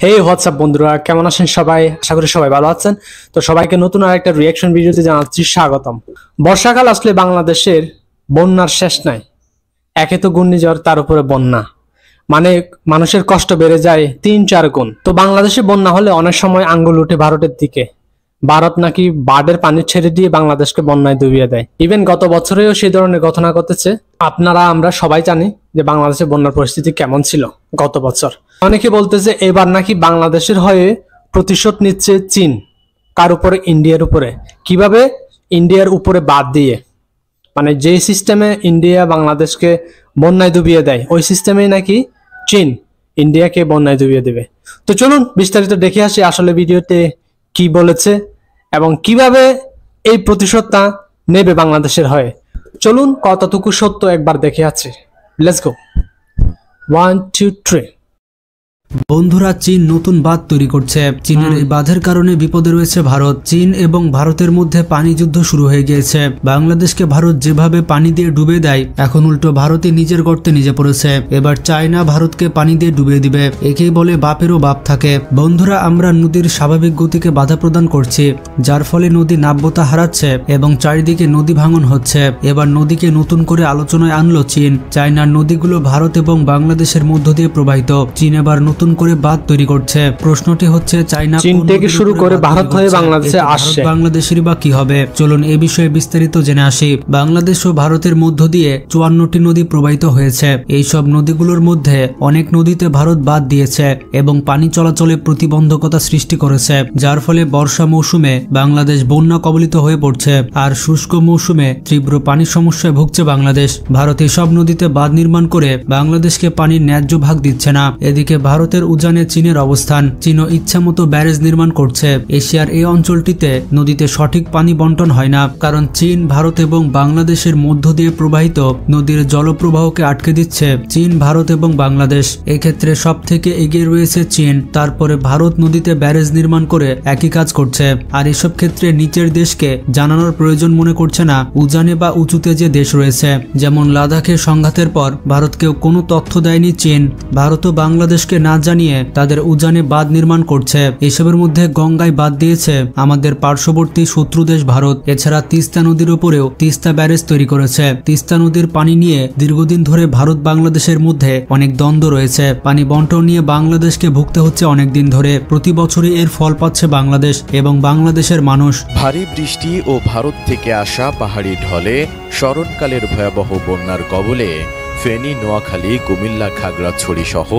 হেই WhatsApp বন্ধুরা, কেমন আছেন সবাই? আশা করি সবাই ভালো আছেন। তো সবাইকে নতুন আরেকটা রিয়াকশন ভিডিওতে জানাচ্ছি স্বাগতম। বর্ষাকাল আসলে বাংলাদেশের বন্যার শেষ নাই। একে তো ঘূর্ণিঝড়, তার উপরে বন্যা, মানে মানুষের কষ্ট বেড়ে যায় ৩-৪ গুণ। তো বাংলাদেশে বন্যা হলে অনেক সময় আঙ্গুল উঠে ভারতের দিকে। ভারত নাকি বাঁধের পানি ছেড়ে দিয়ে বাংলাদেশকে বন্যায় ডুবিয়ে দেয়। ইভেন গত বছরেও সেই ধরনের ঘটনা ঘটেছে। আমরা সবাই জানি যে বাংলাদেশের বন্যার পরিস্থিতি কেমন ছিল গত বছর। অনেকে বলতেছে এবার নাকি বাংলাদেশের হয়ে প্রতিশোধ নিচ্ছে চীন। কার উপরে? ইন্ডিয়ার উপরে। কিভাবে? ইন্ডিয়ার উপরে বাদ দিয়ে, মানে যে সিস্টেমে ইন্ডিয়া বাংলাদেশকে বন্যায় ডুবিয়ে দেয় ওই সিস্টেমেই নাকি চীন ইন্ডিয়াকে বন্যায় ডুবিয়ে দেবে। তো চলুন বিস্তারিত দেখে আসি আসলে ভিডিওতে কি বলেছে এবং কিভাবে এই প্রতিশোধটা নেবে বাংলাদেশের হয়ে। চলুন কতটুকু সত্য একবার দেখে আছে। Let's go. 1 2 3। বন্ধুরা, চীন নতুন বাঁধ তৈরি করছে। চীনের এই বাঁধের কারণে বিপদে রয়েছে ভারত। চীন এবং ভারতের মধ্যে পানি যুদ্ধ শুরু হয়ে গিয়েছে। বাংলাদেশকে ভারত যেভাবে পানি দিয়ে ডুবে দেয়, এখন উল্টো ভারতই নিজের গর্তে নিজে পড়েছে। এবার চায়না ভারতকে পানি দিয়ে ডুবিয়ে দিবে। একেই বলে বাপেরও বাপ থাকে। বন্ধুরা, আমরা নদীর স্বাভাবিক গতিকে বাধা প্রদান করছি, যার ফলে নদী নাব্যতা হারাচ্ছে এবং চারিদিকে নদী ভাঙন হচ্ছে। এবার নদীকে নতুন করে আলোচনায় আনলো চীন। চায়নার নদীগুলো ভারত এবং বাংলাদেশের মধ্য দিয়ে প্রবাহিত। চীন এবার নতুন করে বাঁধ তৈরি করছে। প্রশ্নটি হচ্ছে, চায়না চীন থেকে শুরু করে ভারত হয়ে বাংলাদেশে আসছে, বাংলাদেশেরই বা কি হবে? চলুন এ বিষয়ে বিস্তারিত জেনে আসি। বাংলাদেশ ও ভারতের মধ্য দিয়ে 54টি নদী প্রবাহিত হয়েছে। এই সব নদীগুলোর মধ্যে অনেক নদীতে ভারত বাঁধ দিয়েছে এবং পানি চলাচলে প্রতিবন্ধকতা সৃষ্টি করেছে, যার ফলে বর্ষা মৌসুমে বাংলাদেশ বন্যা কবলিত হয়ে পড়ছে আর শুষ্ক মৌসুমে তীব্র পানির সমস্যায় ভুগছে বাংলাদেশ। ভারত এসব নদীতে বাঁধ নির্মাণ করে বাংলাদেশকে পানির ন্যায্য ভাগ দিচ্ছে না। এদিকে ভারতের উজানে চীনের অবস্থান। চীনও ইচ্ছামতো ব্যারেজ নির্মাণ করছে। এশিয়ার এই অঞ্চলটিতে নদীতে সঠিক পানি বন্টন হয় না, কারণ চীন ভারত এবং বাংলাদেশের মধ্য দিয়ে প্রবাহিত নদীর জলপ্রবাহকে আটকে দিচ্ছে চীন, ভারত এবং বাংলাদেশ। এক্ষেত্রে সব থেকে এগিয়ে রয়েছে চীন, তারপরে ভারত নদীতে ব্যারেজ নির্মাণ করে একই কাজ করছে। আর এসব ক্ষেত্রে নিচের দেশকে জানানোর প্রয়োজন মনে করছে না উজানে বা উঁচুতে যে দেশ রয়েছে। যেমন লাদাখের সংঘাতের পর ভারতকেও কোনো তথ্য দেয়নি চীন। ভারতও বাংলাদেশকে না জানিয়ে তাদের উজানে বাঁধ নির্মাণ করছে। এসবের মধ্যে গঙ্গায় বাঁধ দিয়েছে আমাদের পার্শ্ববর্তী শত্রু দেশ ভারত। এছাড়া তিস্তা নদীর উপরেও তিস্তা ব্যারেজ তৈরি করেছে। তিস্তা নদীর পানি নিয়ে দীর্ঘদিন ধরে ভারত বাংলাদেশের মধ্যে অনেক দ্বন্দ্ব রয়েছে। পানি বন্টন নিয়ে বাংলাদেশকে ভুগতে হচ্ছে অনেক দিন ধরে। প্রতি বছরই এর ফল পাচ্ছে বাংলাদেশ এবং বাংলাদেশের মানুষ। ভারী বৃষ্টি ও ভারত থেকে আসা পাহাড়ি ঢলে স্মরণকালের ভয়াবহ বন্যার কবলে ফেনী, নোয়াখালী, কুমিল্লা, খাগড়াছড়ি সহ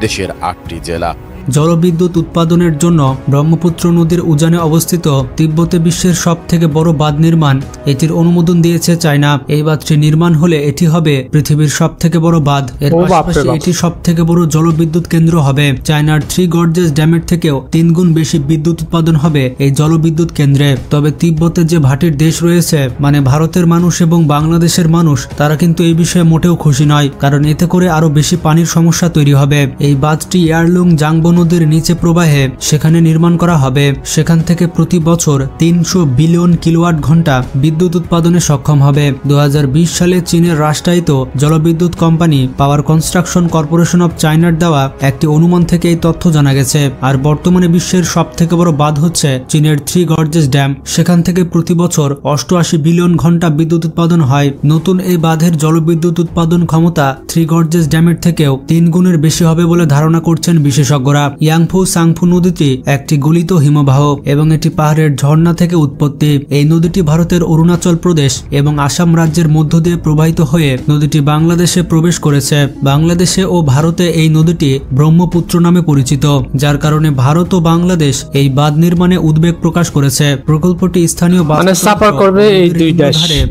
দেশের 8টি জেলা। জলবিদ্যুৎ উৎপাদনের জন্য ব্রহ্মপুত্র নদীর উজানে অবস্থিত তিব্বতে বিশ্বের সব থেকে বড় বাঁধ নির্মাণ, এটির অনুমোদন দিয়েছে চায়না। এই বাঁধটি নির্মাণ হলে এটি হবে পৃথিবীর সব থেকে বড় বাঁধ। এর পাশাপাশি এটি সব থেকে বড় জলবিদ্যুৎ কেন্দ্র হবে। চায়নার 3 গর্জেস ড্যামের থেকেও 3 গুণ বেশি বিদ্যুৎ উৎপাদন হবে এই জলবিদ্যুৎ কেন্দ্রে। তবে তিব্বতে যে ভাটির দেশ রয়েছে, মানে ভারতের মানুষ এবং বাংলাদেশের মানুষ, তারা কিন্তু এই বিষয়ে মোটেও খুশি নয়, কারণ এতে করে আরো বেশি পানির সমস্যা তৈরি হবে। এই বাঁধটি ইয়ারলুং জাংবো নদীর নিচে প্রবাহে সেখানে নির্মাণ করা হবে। সেখান থেকে প্রতি বছর 300 বিলিয়ন কিলোওয়াট ঘন্টা বিদ্যুৎ উৎপাদনে সক্ষম হবে। 2020 সালে চীনের রাষ্ট্রায়ত্ত জলবিদ্যুৎ company power construction corporation of চায়নার দেওয়া একটি অনুমান থেকে এই তথ্য জানা গেছে। আর বর্তমানে বিশ্বের সব থেকে বড় বাঁধ হচ্ছে চীনের 3 গর্জেস ড্যাম। সেখান থেকে প্রতি বছর 88 বিলিয়ন ঘন্টা বিদ্যুৎ উৎপাদন হয়। নতুন এই বাঁধের জলবিদ্যুৎ উৎপাদন ক্ষমতা 3 গর্জেস ড্যামের থেকেও 3 গুণের বেশি হবে বলে ধারণা করছেন বিশেষজ্ঞরা। ইয়াংফু সাংফু নদীটি একটি গলিত হিমবাহ এবং এটি পাহাড়ের ঝর্ণা থেকে উৎপত্তি। এই নদীটি ভারতের অরুণাচল প্রদেশ এবং আসাম রাজ্যের মধ্য দিয়ে প্রবাহিত হয়ে নদীটি বাংলাদেশে প্রবেশ করেছে। বাংলাদেশে ও ভারতে এই নদীটি ব্রহ্মপুত্র নামে পরিচিত, যার কারণে ভারত ও বাংলাদেশ এই বাঁধ নির্মাণে উদ্বেগ প্রকাশ করেছে। প্রকল্পটি স্থানীয়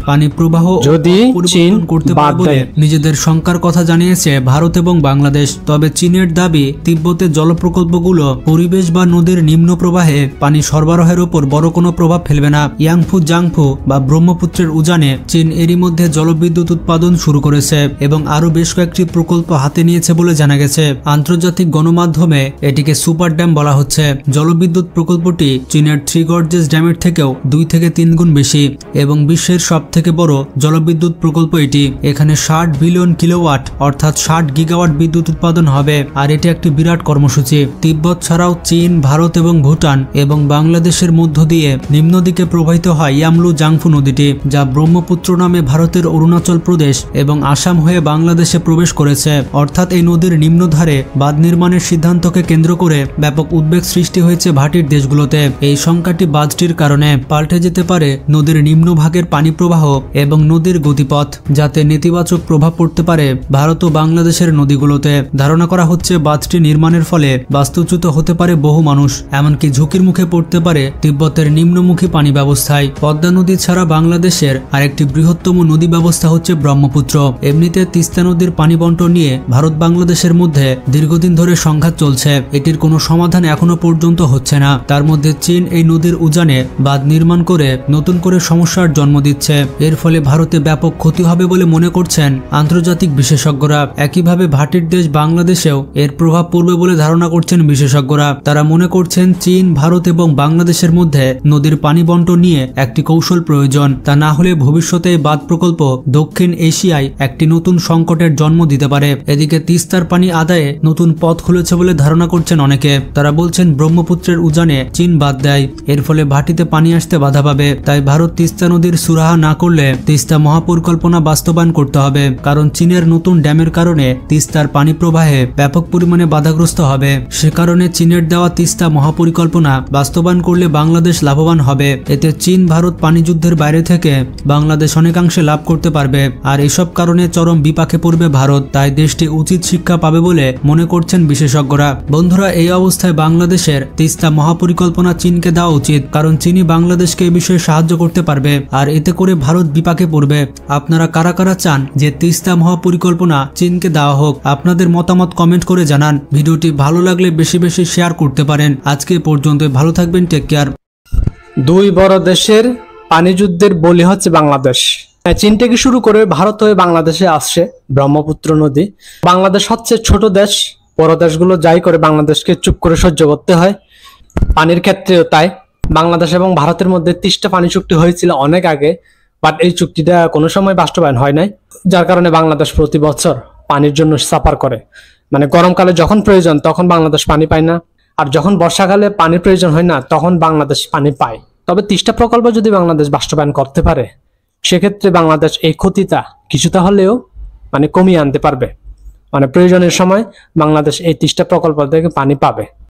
পানি প্রবাহ যদি চীন করতে পারবে নিজেদের শঙ্কার কথা জানিয়েছে ভারত এবং বাংলাদেশ। তবে চীনের দাবি তিব্বতে প্রকল্পগুলো পরিবেশ বা নদীর নিম্ন প্রবাহে পানি সরবরাহের উপর বড় কোনো প্রভাব ফেলবে না। ইয়াংফু জাংফু বা ব্রহ্মপুত্রের উজানে চীন এরই মধ্যে জলবিদ্যুৎ উৎপাদন শুরু করেছে এবং আরো বেশ কয়েকটি প্রকল্প হাতে নিয়েছে বলে জানা গেছে। আন্তর্জাতিক গণমাধ্যমে এটিকে সুপার ড্যাম বলা হচ্ছে। জলবিদ্যুৎ প্রকল্পটি চীনের 3 গর্জেস ড্যামের থেকেও 2 থেকে 3 গুণ বেশি এবং বিশ্বের সব থেকে বড় জলবিদ্যুৎ প্রকল্প এটি। এখানে 60 বিলিয়ন কিলোওয়াট অর্থাৎ 60 গিগাওয়াট বিদ্যুৎ উৎপাদন হবে আর এটি একটি বিরাট কর্মসূচি। কর্মসূচি। তিব্বত ছাড়াও চীন, ভারত এবং ভুটান এবং বাংলাদেশের মধ্য দিয়ে নিম্ন দিকে প্রবাহিত হয় ইয়ামলু জাংফু নদীটি, যা ব্রহ্মপুত্র নামে ভারতের অরুণাচল প্রদেশ এবং আসাম হয়ে বাংলাদেশে প্রবেশ করেছে। অর্থাৎ এই নদীর নিম্নধারে বাঁধ নির্মাণের সিদ্ধান্তকে কেন্দ্র করে ব্যাপক উদ্বেগ সৃষ্টি হয়েছে ভাটির দেশগুলোতে। এই শঙ্কাটি বাঁধটির কারণে পাল্টে যেতে পারে নদীর নিম্নভাগের পানি প্রবাহ এবং নদীর গতিপথ, যাতে নেতিবাচক প্রভাব পড়তে পারে ভারত ও বাংলাদেশের নদীগুলোতে। ধারণা করা হচ্ছে বাঁধটি নির্মাণের ফলে বাস্তুচ্যুত হতে পারে বহু মানুষ, এমনকি ঝুঁকির মুখে পড়তে পারে তিব্বতের নিম্নমুখী পানি ব্যবস্থায়। পদ্মা নদী ছাড়া বাংলাদেশের আরেকটি বৃহত্তম নদী ব্যবস্থা হচ্ছে ব্রহ্মপুত্র। এমনিতে তিস্তা নদীর পানি বন্টন নিয়ে ভারত বাংলাদেশের মধ্যে দীর্ঘদিন ধরে সংঘাত চলছে। এটির কোনো সমাধান এখনো পর্যন্ত হচ্ছে না। তার মধ্যে চীন এই নদীর উজানে বাঁধ নির্মাণ করে নতুন করে সমস্যার জন্ম দিচ্ছে। এর ফলে ভারতে ব্যাপক ক্ষতি হবে বলে মনে করছেন আন্তর্জাতিক বিশেষজ্ঞরা। একইভাবে ভাটির দেশ বাংলাদেশেও এর প্রভাব পড়বে বলে ধারণা করছেন বিশেষজ্ঞরা। তারা মনে করছেন চীন, ভারত এবং বাংলাদেশের মধ্যে নদীর পানি বন্টন নিয়ে একটি কৌশল প্রয়োজন। তা না হলে ভবিষ্যতে বাঁধ প্রকল্প দক্ষিণ এশিয়ায় একটি নতুন সংকটের জন্ম দিতে পারে। এদিকে তিস্তার পানি আদায়ে নতুন পথ খুলেছে বলে ধারণা করছেন অনেকে। তারা বলছেন ব্রহ্মপুত্রের উজানে চীন বাঁধ দেয়, এর ফলে ভাটিতে পানি আসতে বাধা পাবে। তাই ভারত তিস্তা নদীর সুরাহা না করলে তিস্তা মহাপরিকল্পনা বাস্তবায়ন করতে হবে, কারণ চীনের নতুন ড্যামের কারণে তিস্তার পানি প্রবাহে ব্যাপক পরিমাণে বাধাগ্রস্ত হবে। সে কারণে চীনের দেওয়া তিস্তা মহাপরিকল্পনা বাস্তবায়ন করলে বাংলাদেশ লাভবান হবে। এতে চীন ভারত পানি যুদ্ধের বাইরে থেকে বাংলাদেশ অনেকাংশে লাভ করতে পারবে। আর এসব কারণে চরম বিপাকে পড়বে ভারত। তাই দেশটি উচিত শিক্ষা পাবে বলে মনে করছেন বিশেষজ্ঞরা। বন্ধুরা, এই অবস্থায় বাংলাদেশের তিস্তা মহাপরিকল্পনা চীনকে দেওয়া উচিত, কারণ চীনই বাংলাদেশকে এই বিষয়ে সাহায্য করতে পারবে। আর এতে করে ভারত বিপাকে পড়বে। আপনারা কারা কারা চান যে তিস্তা মহাপরিকল্পনা চীনকে দেওয়া হোক? আপনাদের মতামত কমেন্ট করে জানান। ভিডিওটি ভালো লাগলে বেশি বেশি শেয়ার করতে পারেন। আজকে পর্যন্ত ভালো থাকবেন, টেক কেয়ার। দুই বড় দেশের পানি যুদ্ধের বলি হচ্ছে বাংলাদেশ। চীন থেকে শুরু করে ভারত হয়ে বাংলাদেশে আসছে ব্রহ্মপুত্র নদী। বাংলাদেশ হচ্ছে ছোট দেশ, বড় দেশগুলো যাই করে বাংলাদেশকে চুপ করে সহ্য করতে হয়। পানির ক্ষেত্রেও তাই। বাংলাদেশ এবং ভারতের মধ্যে তিস্তা পানি চুক্তি হয়েছিল অনেক আগে, বাট এই চুক্তিটা কোনো সময় বাস্তবায়ন হয় নাই, যার কারণে বাংলাদেশ প্রতি বছর পানির জন্য সাফার করে। মানে গরমকালে যখন প্রয়োজন তখন বাংলাদেশ পানি পায় না, আর যখন বর্ষাকালে পানির প্রয়োজন হয় না তখন বাংলাদেশ পানি পায়। তবে তিস্তা প্রকল্প যদি বাংলাদেশ বাস্তবায়ন করতে পারে, সেক্ষেত্রে বাংলাদেশ এই ক্ষতিটা কিছুটা হলেও কমিয়ে আনতে পারবে। প্রয়োজনের সময় বাংলাদেশ এই তিস্তা প্রকল্প থেকে পানি পাবে।